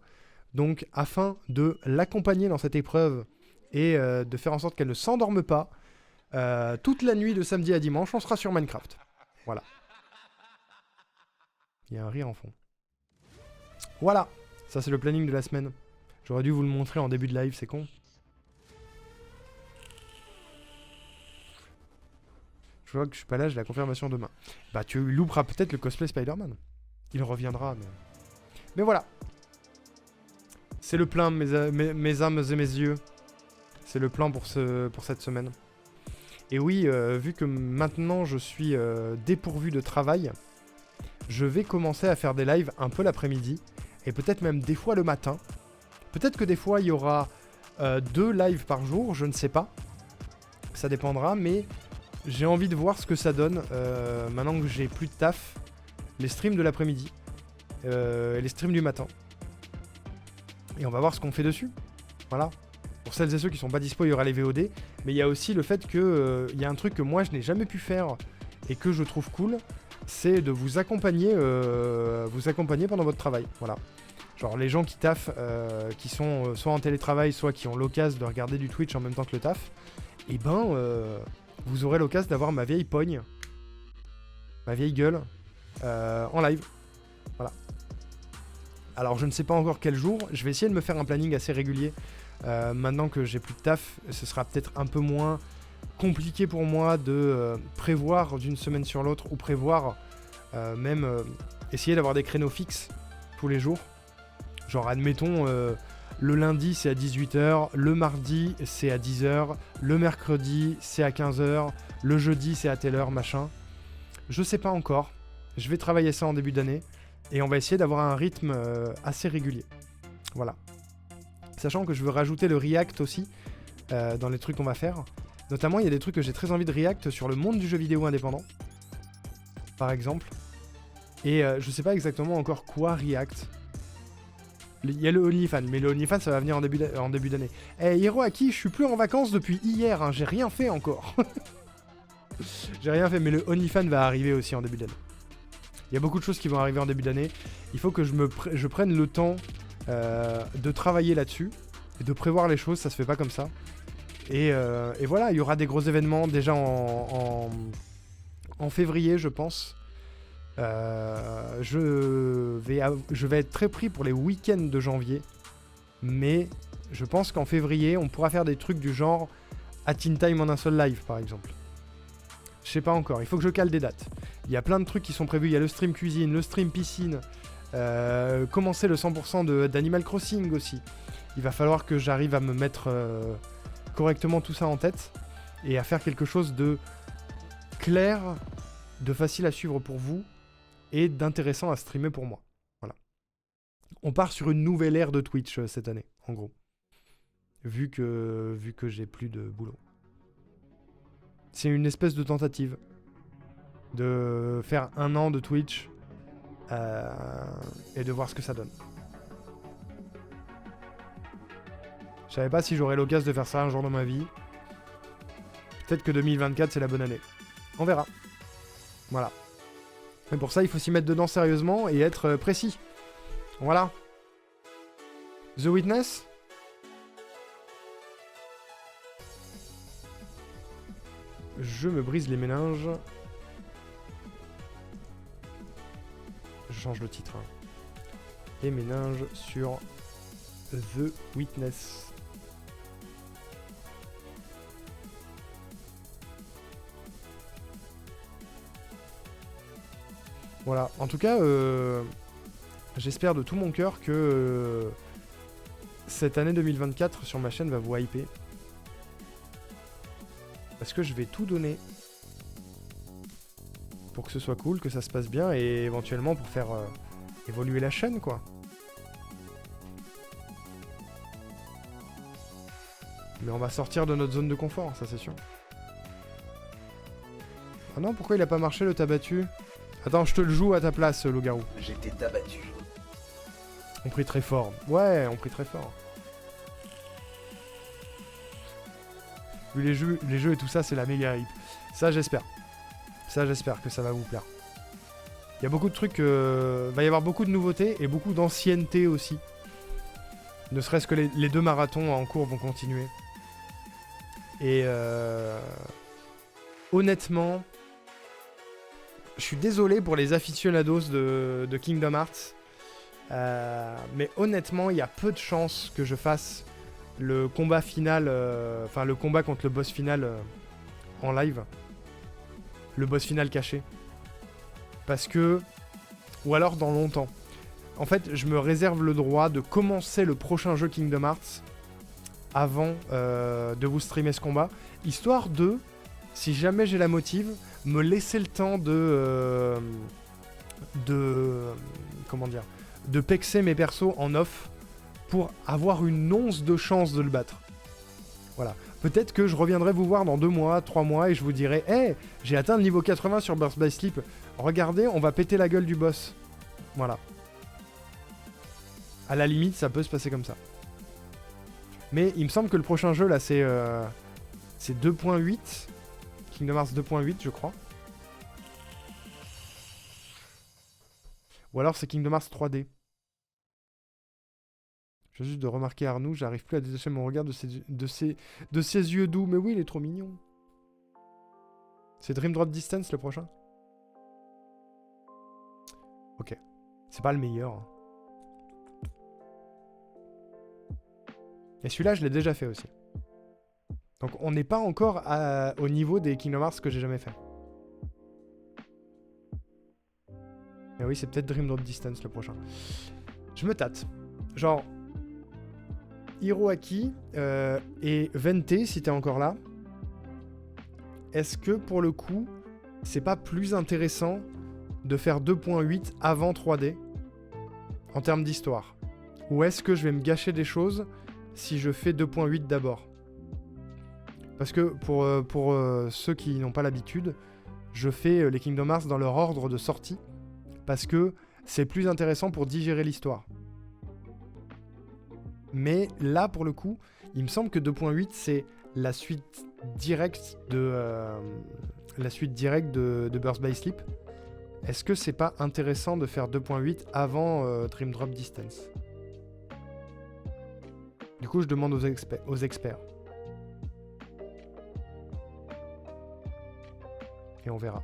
Donc afin de l'accompagner dans cette épreuve, et de faire en sorte qu'elle ne s'endorme pas, toute la nuit de samedi à dimanche, on sera sur Minecraft. Voilà. Il y a un rire en fond. Voilà, ça c'est le planning de la semaine. J'aurais dû vous le montrer en début de live, c'est con. Je vois que je suis pas là, j'ai la confirmation demain. Bah tu louperas peut-être le cosplay Spider-Man. Il reviendra, mais voilà. C'est le plein, mes âmes et mes yeux. C'est le plan pour cette semaine. Et oui, vu que maintenant je suis dépourvu de travail, je vais commencer à faire des lives un peu l'après-midi, et peut-être même des fois le matin. Peut-être que des fois il y aura 2 lives par jour, je ne sais pas. Ça dépendra, mais j'ai envie de voir ce que ça donne maintenant que j'ai plus de taf. Les streams de l'après-midi, et les streams du matin. Et on va voir ce qu'on fait dessus. Voilà. Pour celles et ceux qui sont pas dispo, il y aura les VOD. Mais il y a aussi le fait que il y a un truc que moi je n'ai jamais pu faire et que je trouve cool, c'est de vous accompagner pendant votre travail. Voilà. Genre les gens qui taffent, qui sont soit en télétravail, soit qui ont l'occasion de regarder du Twitch en même temps que le taf, et ben vous aurez l'occasion d'avoir ma vieille pogne, ma vieille gueule, en live. Voilà. Alors je ne sais pas encore quel jour, je vais essayer de me faire un planning assez régulier. Maintenant que j'ai plus de taf, ce sera peut-être un peu moins compliqué pour moi de prévoir d'une semaine sur l'autre, ou prévoir même essayer d'avoir des créneaux fixes tous les jours. Genre admettons le lundi c'est à 18h, le mardi c'est à 10h, le mercredi c'est à 15h, le jeudi c'est à telle heure, machin. Je sais pas encore, je vais travailler ça en début d'année et on va essayer d'avoir un rythme assez régulier. Voilà. Sachant que je veux rajouter le React aussi dans les trucs qu'on va faire. Notamment, il y a des trucs que j'ai très envie de React sur le monde du jeu vidéo indépendant. Par exemple. Et je sais pas exactement encore quoi React. Il y a le OnlyFans, mais le OnlyFans ça va venir en début d'année. Eh Hiroaki, je suis plus en vacances depuis hier, hein, j'ai rien fait encore. J'ai rien fait, mais le OnlyFans va arriver aussi en début d'année. Il y a beaucoup de choses qui vont arriver en début d'année. Il faut que je prenne le temps de travailler là-dessus et de prévoir les choses, ça se fait pas comme ça. Et voilà, il y aura des gros événements déjà en février, je pense. Je vais être très pris pour les week-ends de janvier, mais je pense qu'en février, on pourra faire des trucs du genre à Teen Time en un seul live, par exemple. Je sais pas encore, il faut que je cale des dates. Il y a plein de trucs qui sont prévus, il y a le stream cuisine, le stream piscine, commencer le 100% d'Animal Crossing aussi. Il va falloir que j'arrive à me mettre correctement tout ça en tête et à faire quelque chose de clair, de facile à suivre pour vous et d'intéressant à streamer pour moi. Voilà. On part sur une nouvelle ère de Twitch cette année, en gros. Vu que j'ai plus de boulot. C'est une espèce de tentative de faire 1 an de Twitch et de voir ce que ça donne. Je savais pas si j'aurais l'occasion de faire ça un jour dans ma vie. Peut-être que 2024 c'est la bonne année. On verra. Voilà. Mais pour ça il faut s'y mettre dedans sérieusement et être précis. Voilà. The Witness. Je me brise les méninges. Je change le titre. Les méninges sur The Witness. Voilà, en tout cas, j'espère de tout mon cœur que cette année 2024 sur ma chaîne va vous hyper. Parce que je vais tout donner pour que ce soit cool, que ça se passe bien et éventuellement pour faire évoluer la chaîne, quoi. Mais on va sortir de notre zone de confort, ça c'est sûr. Ah non, pourquoi il a pas marché le tabattu? Attends, je te le joue à ta place, loup-garou. J'étais tabattu. On prie très fort. Ouais, on prie très fort. Vu les jeux et tout ça, c'est la méga hype. Ça, j'espère. Ça, j'espère que ça va vous plaire. Il y a beaucoup de trucs... va y avoir beaucoup de nouveautés et beaucoup d'ancienneté aussi. Ne serait-ce que les 2 marathons en cours vont continuer. Et honnêtement, je suis désolé pour les aficionados de Kingdom Hearts. Mais honnêtement, il y a peu de chances que je fasse le combat final, enfin le combat contre le boss final en live. Le boss final caché. Parce que... Ou alors dans longtemps. En fait, je me réserve le droit de commencer le prochain jeu Kingdom Hearts avant de vous streamer ce combat. Histoire de, si jamais j'ai la motive, me laisser le temps de comment dire, de pexer mes persos en off pour avoir une once de chance de le battre. Voilà. Peut-être que je reviendrai vous voir dans 2 mois, 3 mois et je vous dirai « Hey, j'ai atteint le niveau 80 sur Birth by Sleep. Regardez, on va péter la gueule du boss. » Voilà. À la limite, ça peut se passer comme ça. Mais il me semble que le prochain jeu, là, c'est 2.8. Kingdom Hearts 2.8, je crois. Ou alors c'est Kingdom Hearts 3D. Je viens juste de remarquer Arnoux, j'arrive plus à détacher mon regard de ses yeux doux. Mais oui, il est trop mignon. C'est Dream Drop Distance le prochain? Ok. C'est pas le meilleur. Et celui-là, je l'ai déjà fait aussi. Donc on n'est pas encore au niveau des Kingdom Hearts que j'ai jamais fait. Mais oui, c'est peut-être Dream Drop Distance le prochain. Je me tâte. Genre... Hiroaki et Vente, si t'es encore là, est-ce que pour le coup, c'est pas plus intéressant de faire 2.8 avant 3D en termes d'histoire? Ou est-ce que je vais me gâcher des choses si je fais 2.8 d'abord? Parce que pour ceux qui n'ont pas l'habitude, je fais les Kingdom Hearts dans leur ordre de sortie parce que c'est plus intéressant pour digérer l'histoire. Mais là, pour le coup, il me semble que 2.8, c'est la suite directe de Birth by Sleep. Est-ce que c'est pas intéressant de faire 2.8 avant Dream Drop Distance? Du coup, je demande aux experts. Et on verra.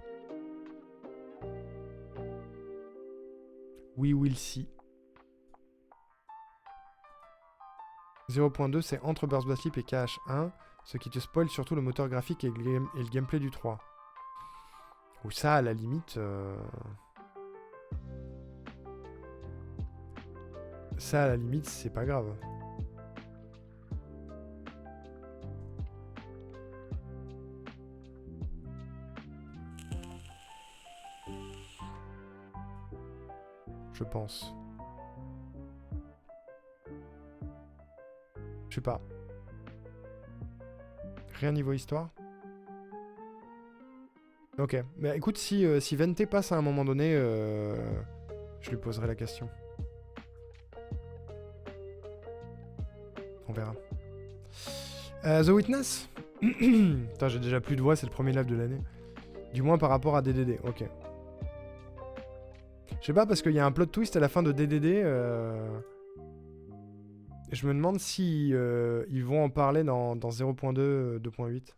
We will see. 0.2, c'est entre Birth by Sleep et KH1, ce qui te spoil surtout le moteur graphique et le gameplay du 3. Ou ça, à la limite... Ça, à la limite, c'est pas grave. Je pense. Je sais pas. Rien niveau histoire. Ok. Mais écoute, si Vente passe à un moment donné, je lui poserai la question. On verra. The Witness. Putain, j'ai déjà plus de voix, c'est le premier live de l'année. Du moins par rapport à DDD, ok. Je sais pas, parce qu'il y a un plot twist à la fin de DDD. Je me demande si ils vont en parler dans 0.2, 2.8.